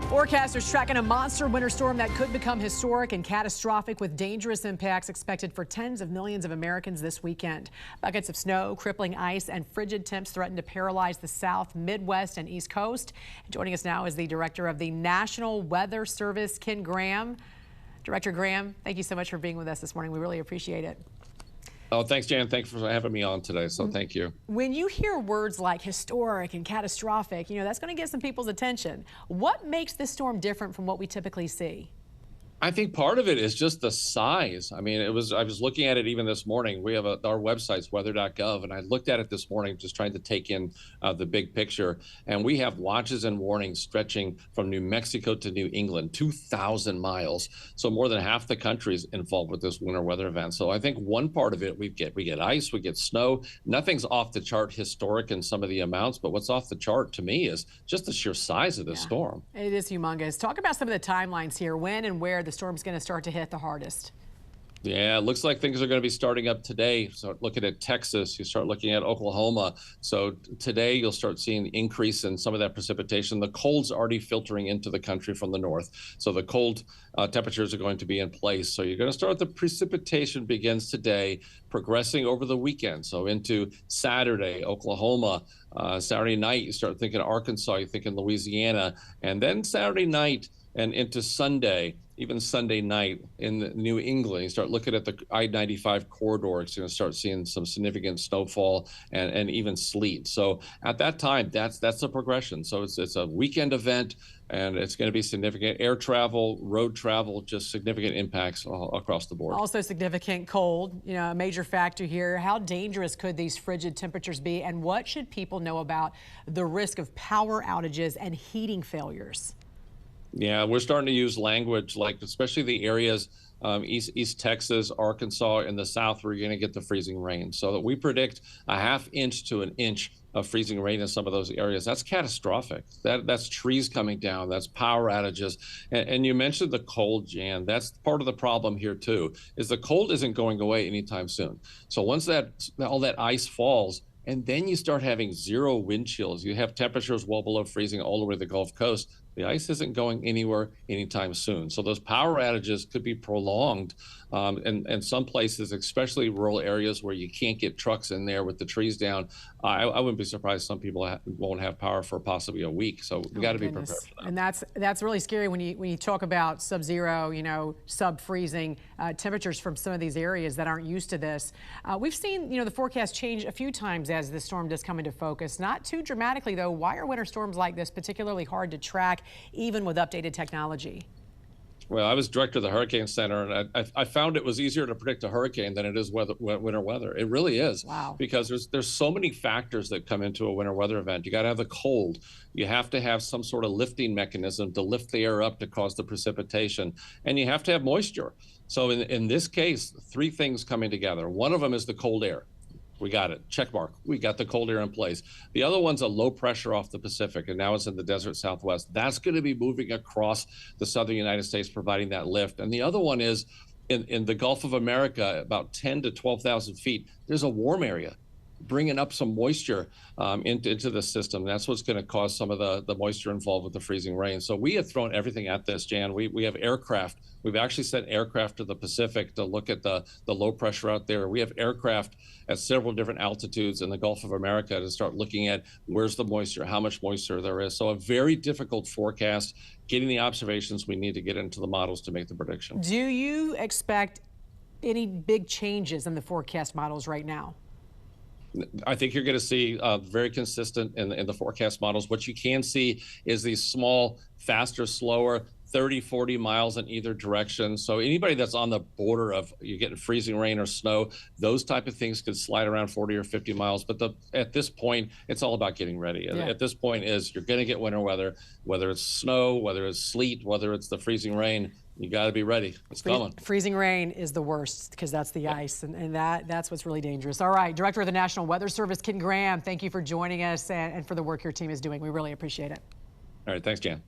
Forecasters tracking a monster winter storm that could become historic and catastrophic with dangerous impacts expected for tens of millions of Americans this weekend. Buckets of snow, crippling ice, and frigid temps threaten to paralyze the South, Midwest, and East Coast. Joining us now is the director of the National Weather Service, Ken Graham. Director Graham, thank you so much for being with us this morning. We really appreciate it. Oh, thanks, Jan. Thanks for having me on today. So thank you. When you hear words like historic and catastrophic, that's going to get some people's attention. What makes this storm different from what we typically see? I think part of it is just the size. I mean, I was looking at it even this morning. We have our website's weather.gov, and I looked at it this morning just trying to take in the big picture. And we have watches and warnings stretching from New Mexico to New England, 2,000 miles. So more than half the country is involved with this winter weather event. So I think one part of it, we get ice, we get snow. Nothing's off the chart historic in some of the amounts, but what's off the chart to me is just the sheer size of this storm. It is humongous. Talk about some of the timelines here, when and where the storm's going to start to hit the hardest. Yeah, it looks like things are going to be starting up today. So looking at Texas, you start looking at Oklahoma. So today you'll start seeing the increase in some of that precipitation. The cold's already filtering into the country from the north. So the cold temperatures are going to be in place. So you're going to start, the precipitation begins today, progressing over the weekend. So into Saturday, Oklahoma. Saturday night, you start thinking Arkansas, you think in Louisiana. And then Saturday night and into Sunday, even Sunday night in New England, you start looking at the I-95 corridor, it's going to start seeing some significant snowfall and even sleet. So at that time, that's the progression. So it's a weekend event, and it's going to be significant air travel, road travel, just significant impacts across the board. Also significant cold, a major factor here. How dangerous could these frigid temperatures be, and what should people know about the risk of power outages and heating failures? Yeah, we're starting to use language like, especially the areas East Texas, Arkansas, in the south, where you're going to get the freezing rain. So that we predict a ½ inch to an inch of freezing rain in some of those areas. That's catastrophic. That's trees coming down. That's power outages. And you mentioned the cold, Jan. That's part of the problem here too, is the cold isn't going away anytime soon. So once all that ice falls, and then you start having zero wind chills, you have temperatures well below freezing all over the Gulf Coast, the ice isn't going anywhere anytime soon. So those power outages could be prolonged in some places, especially rural areas where you can't get trucks in there with the trees down. I wouldn't be surprised some people won't have power for possibly a week. So we got to be prepared for that. And that's really scary when you talk about sub-zero, sub-freezing temperatures from some of these areas that aren't used to this. We've seen, the forecast change a few times as the storm does come into focus. Not too dramatically, though. Why are winter storms like this particularly hard to track, even with updated technology? Well, I was director of the Hurricane Center, and I found it was easier to predict a hurricane than it is winter weather. It really is. Wow. Because there's so many factors that come into a winter weather event. You got to have the cold. You have to have some sort of lifting mechanism to lift the air up to cause the precipitation, and you have to have moisture. So in this case, three things coming together. One of them is the cold air. We got it. Check mark. We got the cold air in place. The other one's a low pressure off the Pacific, and now it's in the desert Southwest. That's going to be moving across the southern United States, providing that lift. And the other one is in the Gulf of America, about 10 to 12,000 feet, there's a warm area bringing up some moisture into the system. That's what's going to cause some of the moisture involved with the freezing rain. So we have thrown everything at this, Jan. We have aircraft. We've actually sent aircraft to the Pacific to look at the low pressure out there. We have aircraft at several different altitudes in the Gulf of America to start looking at where's the moisture, how much moisture there is. So a very difficult forecast, getting the observations we need to get into the models to make the prediction. Do you expect any big changes in the forecast models right now? I think you're going to see very consistent in the forecast models. What you can see is these small, faster, slower, 30, 40 miles in either direction. So anybody that's on the border of you getting freezing rain or snow, those type of things could slide around 40 or 50 miles. But at this point, it's all about getting ready. Yeah. At this point you're going to get winter weather, whether it's snow, whether it's sleet, whether it's the freezing rain. You got to be ready. It's coming. Freezing rain is the worst because that's the ice, and that's what's really dangerous. All right, Director of the National Weather Service, Ken Graham, thank you for joining us and for the work your team is doing. We really appreciate it. All right, thanks, Jan.